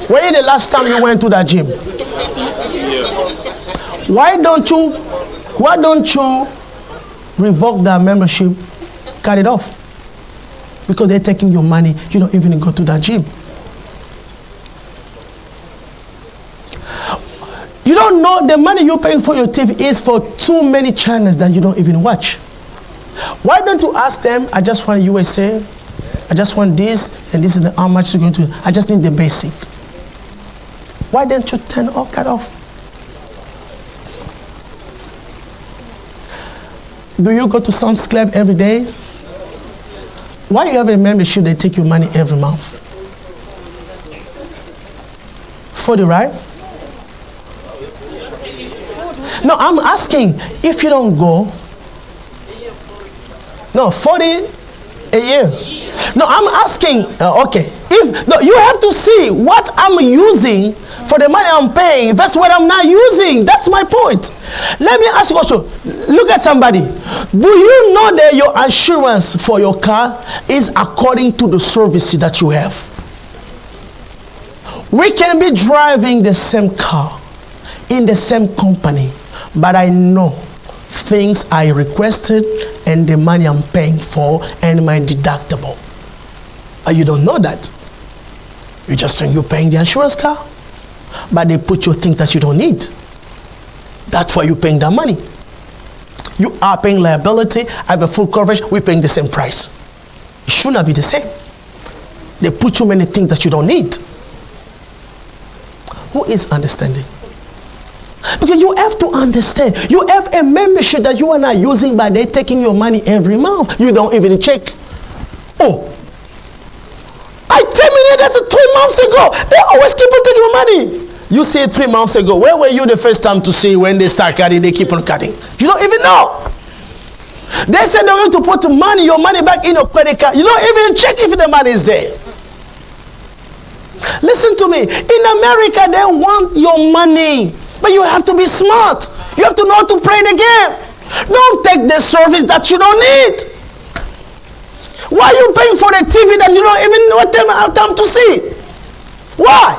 When is the last time you went to the gym? Why don't you revoke that membership, cut it off? Because they're taking your money, you don't even go to the gym. You don't know the money you're paying for your TV is for too many channels that you don't even watch. Why don't you ask them, I just want USA, I just want this, and this is how much you're going to, I just need the basic. Why don't you cut off? Do you go to Sam's Club every day? Why you have a membership, they take your money every month? For the right? No, I'm asking, if you don't go, no, 40 a year. No, I'm asking, okay, you have to see what I'm using for the money I'm paying. That's what I'm not using. That's my point. Let me ask you also, look at somebody. Do you know that your insurance for your car is according to the service that you have? We can be driving the same car in the same company, but I know things I requested and the money I'm paying for and my deductible. You don't know that. You just think you're paying the insurance car, but they put you things that you don't need. That's why you're paying that money. You are paying liability, I have a full coverage, we're paying the same price. It should not be the same. They put you many things that you don't need. Who is understanding? Because you have to understand, you have a membership that you are not using, but they're taking your money every month. You don't even check. Oh, I terminated that 3 months ago. They always keep on taking your money. You see it 3 months ago. Where were you the first time to see when they start cutting, they keep on cutting? You don't even know. They said they're going to put your money back in your credit card. You don't even check if the money is there. Listen to me. In America, they want your money. But you have to be smart. You have to know how to play the game. Don't take the service that you don't need. Why are you paying for the TV that you don't even have time to see? Why?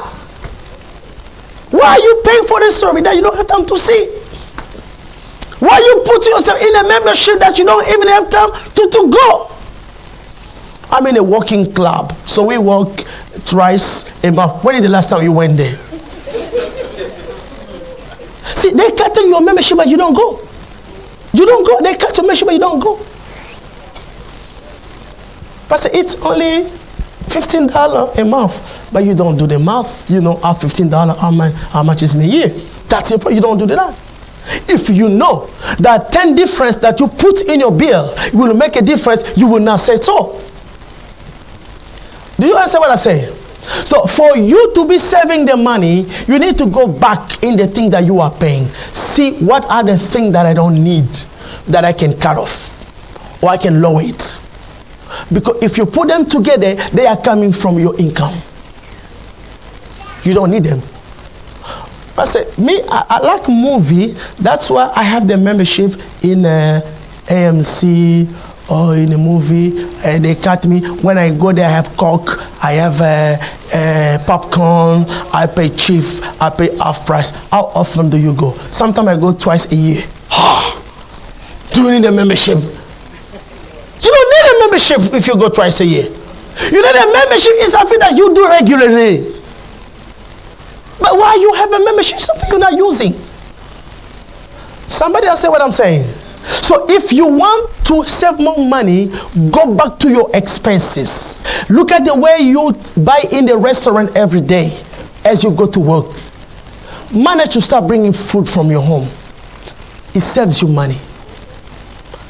Why are you paying for the service that you don't have time to see? Why are you putting yourself in a membership that you don't even have time to go? I'm in a walking club, so we walk twice a month. When is the last time you went there? See, they're cutting your membership, but you don't go. You don't go. They cut your membership, but you don't go. Pastor, it's only $15 a month, but you don't do the math. You know, how $15, how much is in a year? That's it. You don't do that. If you know that 10 difference that you put in your bill will make a difference, you will not say so. Do you understand what I say? So for you to be saving the money, you need to go back in the thing that you are paying. See what are the things that I don't need that I can cut off or I can lower it. Because if you put them together, they are coming from your income. You don't need them. I say, I like movie. That's why I have the membership in AMC or in a movie. They cut me. When I go there, I have Coke, I have popcorn, I pay cheap, I pay half price. How often do you go? Sometimes I go twice a year. Do you need a membership? You don't need a membership if you go twice a year. You need a membership is something that you do regularly. But why you have a membership? Something you're not using. Somebody else say what I'm saying. So if you want to save more money, go back to your expenses. Look at the way you buy in the restaurant every day as you go to work. Manage to start bringing food from your home. It saves you money.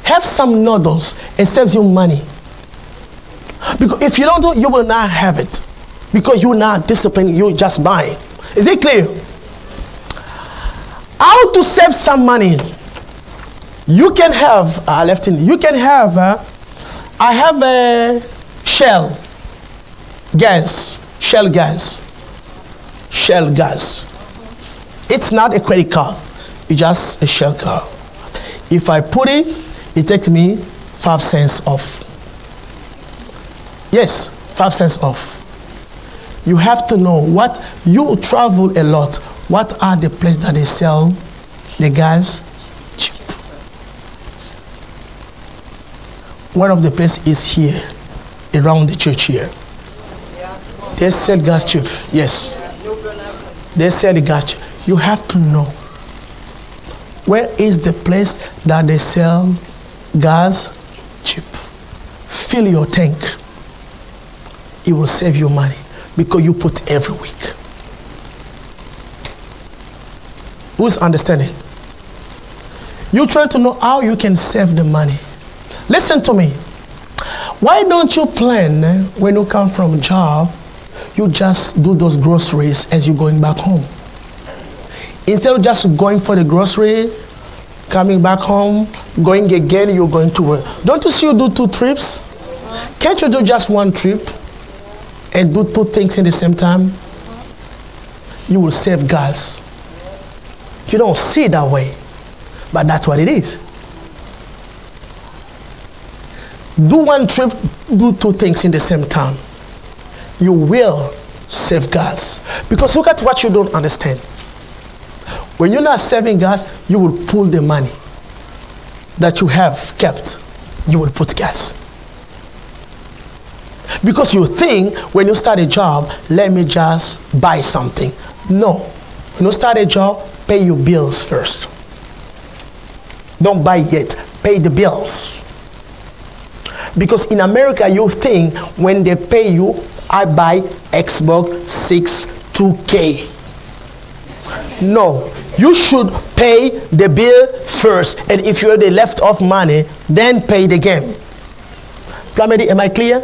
Have some noodles. It saves you money. Because if you don't do it, you will not have it. Because you're not disciplined, you're just buying. Is it clear? How to save some money? You can have, I have a shell gas. Shell gas. It's not a credit card. It's just a Shell card. If I put it, it takes me 5 cents off. Yes, 5 cents off. You have to know what you travel a lot. What are the places that they sell the gas cheap? One of the places is here, around the church here. They sell gas cheap. Yes. They sell the gas cheap. You have to know where is the place that they sell gas cheap. Fill your tank. It will save you money because you put every week. Who's understanding? You try to know how you can save the money. Listen to me. Why don't you plan when you come from a job, you just do those groceries as you're going back home? Instead of just going for the grocery, coming back home, going again, you're going to work. Don't you see you do 2 trips? Can't you do just 1 trip and do 2 things in the same time? You will save gas. You don't see it that way, but that's what it is. Do 1 trip, do 2 things in the same time. You will save gas. Because look at what you don't understand. When you're not saving gas, you will pull the money that you have kept. You will put gas. Because you think when you start a job, let me just buy something. No. When you start a job, pay your bills first. Don't buy yet. Pay the bills. Because in America, you think when they pay you, I buy Xbox 2K. No, you should pay the bill first. And if you have the left-off money, then pay the game. Plamedy, am I clear?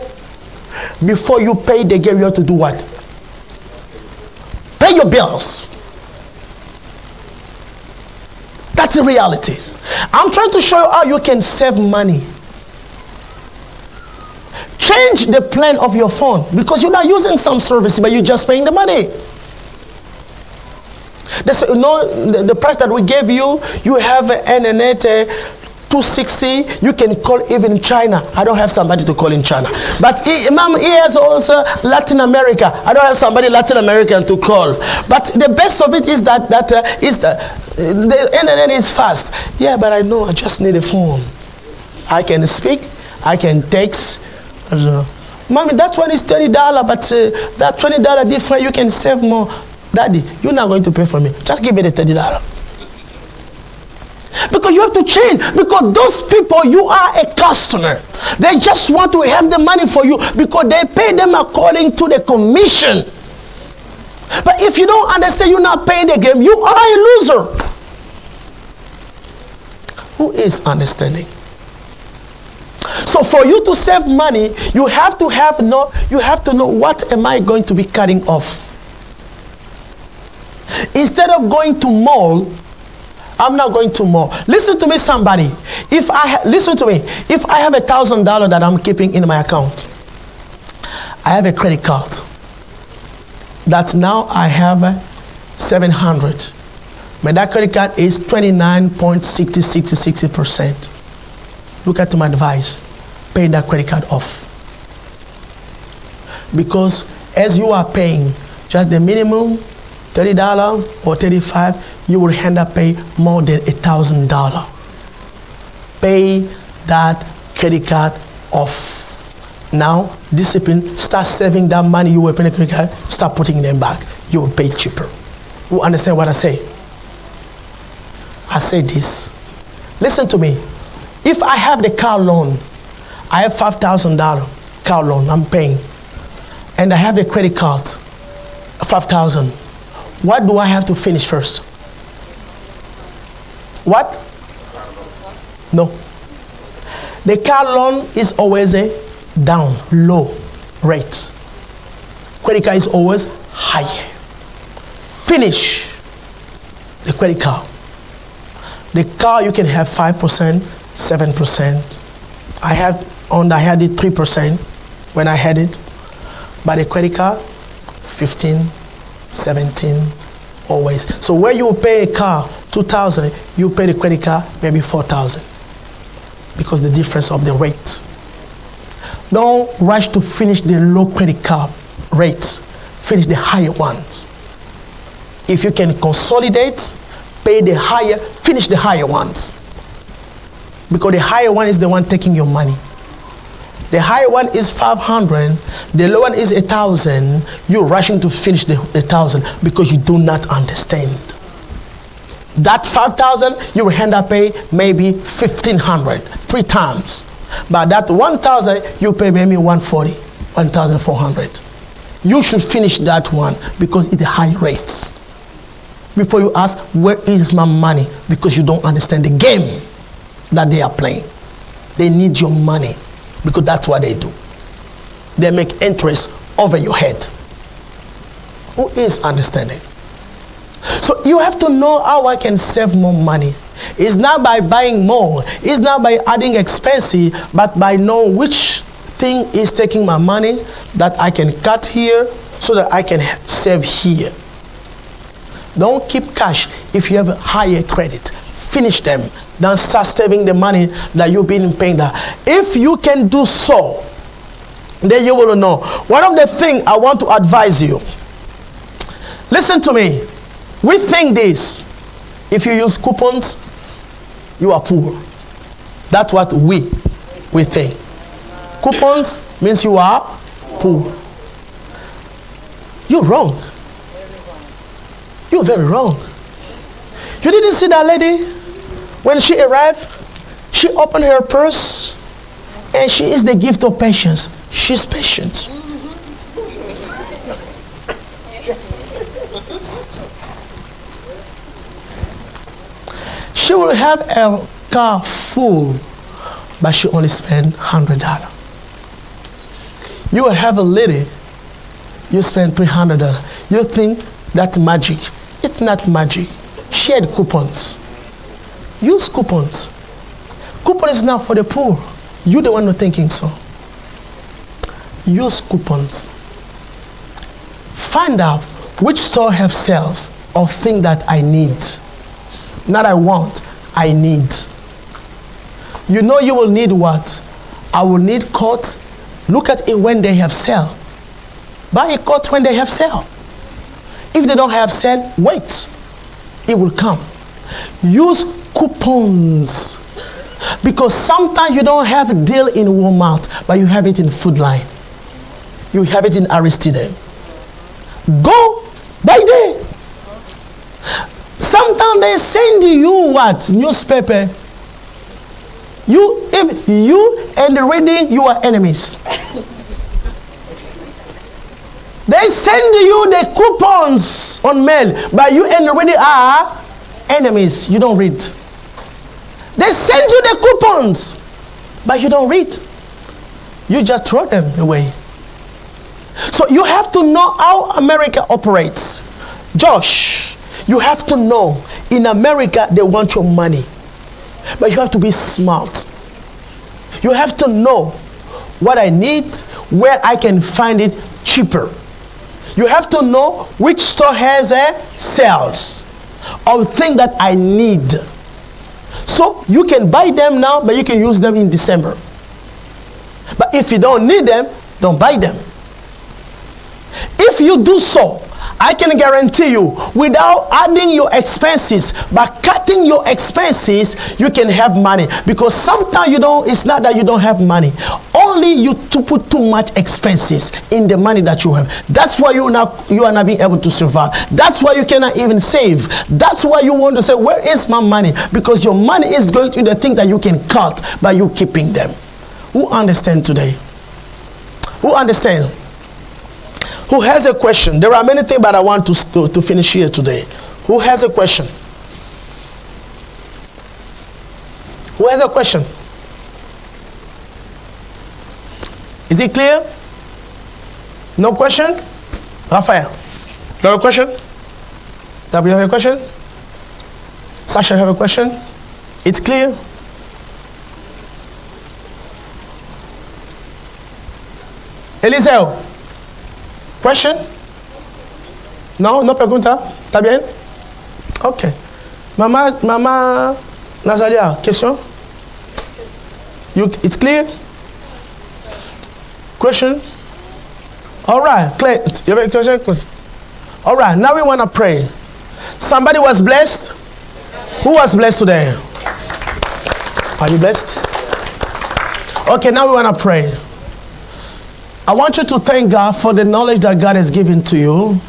Before you pay the game, you have to do what? Pay your bills. That's the reality. I'm trying to show you how you can save money. Change the plan of your phone because you're not using some service, but you're just paying the money. That's, the price that we gave you, you have an internet 260, you can call even China. I don't have somebody to call in China. But he has also Latin America. I don't have somebody Latin American to call. But the best of it is that the internet is fast. Yeah, but I know I just need a phone. I can speak, I can text. Mommy, that one is $30, but that $20 different, you can save more. Daddy, you're not going to pay for me. Just give me the $30. Because you have to change. Because those people, you are a customer. They just want to have the money for you because they pay them according to the commission. But if you don't understand, you're not paying the game, you are a loser. Who is understanding? So for you to save money, you have to know what am I going to be cutting off. Instead of going to mall, I'm not going to mall. Listen to me, somebody. If I have $1,000 that I'm keeping in my account, I have a credit card. That's now I have 700. But that credit card is 29.60%. Look at my advice. Pay that credit card off. Because as you are paying just the minimum, $30 or $35, you will end up paying more than $1,000. Pay that credit card off. Now, discipline, start saving that money you will pay the credit card, start putting them back. You will pay cheaper. You understand what I say? I say this. Listen to me. If I have the car loan, I have $5,000 car loan I'm paying, and I have the credit card, $5,000. What do I have to finish first? What? No. The car loan is always a down, low rate. Credit card is always higher. Finish the credit card. The car you can have 5%, 7%. I had it 3% when I had it. But the credit card, 15, 17 always. So where you pay a car 2,000, you pay the credit card maybe 4,000 because the difference of the rate. Don't rush to finish the low credit card rates. Finish the higher ones. If you can consolidate, pay the higher, finish the higher ones. Because the higher one is the one taking your money. The higher one is 500, the lower one is 1,000. You're rushing to finish the 1,000 because you do not understand. That 5,000, you will end up pay maybe 1,500, 3 times. But that 1,000, you pay maybe 140, 1,400. You should finish that one because it's a high rate. Before you ask, where is my money? Because you don't understand the game that they are playing. They need your money because that's what they do. They make interest over your head. Who is understanding? So you have to know how I can save more money. It's not by buying more. It's not by adding expenses, but by knowing which thing is taking my money that I can cut here so that I can save here. Don't keep cash if you have a higher credit. Finish them. Don't start saving the money that you've been paying that. If you can do so, then you will know. One of the things I want to advise you, listen to me. We think this. If you use coupons, you are poor. That's what we think. Coupons means you are poor. You're wrong. You're very wrong. You didn't see that lady? When she arrived, she opened her purse and she is the gift of patience. She's patient. She will have a car full, but she only spent $100. You will have a lady, you spend $300. You think that's magic. It's not magic. She had coupons. Use coupons. Coupon is not for the poor. You're the one who's thinking so. Use coupons. Find out which store have sales of things that I need. Not I want, I need. You know you will need what? I will need coats. Look at it when they have sale. Buy a coat when they have sale. If they don't have sale, wait. It will come. Use coupons. Because sometimes you don't have a deal in Walmart, but you have it in Food Line. You have it in Aristide. Go by there. Sometimes they send you what? Newspaper. You and the reading, you are enemies. They send you the coupons on mail, but you and the reading are enemies. You don't read. They send you the coupons, but you don't read. You just throw them away. So you have to know how America operates. Josh, you have to know in America they want your money, but you have to be smart. You have to know what I need, where I can find it cheaper. You have to know which store has a sales of things that I need. So you can buy them now, but you can use them in December. But if you don't need them, don't buy them. If you do so, I can guarantee you, without adding your expenses, by cutting your expenses, you can have money. Because sometimes it's not that you don't have money. Only you to put too much expenses in the money that you have. That's why you are not being able to survive. That's why you cannot even save. That's why you want to say, where is my money? Because your money is going to be the thing that you can cut by you keeping them. Who understand today? Who understand? Who has a question? There are many things that I want to finish here today. Who has a question? Who has a question? Is it clear? No question? Raphael, you have a question? W, you have a question? Sasha, you have a question? It's clear? Eliseo, question? Non, no pregunta? Está bien? Ok. Maman Nazalia, question? It's clear? Question? All right, clear. You have a question? All right, now we want to pray. Somebody was blessed? Who was blessed today? Are you blessed? Okay, now we want to pray. I want you to thank God for the knowledge that God has given to you.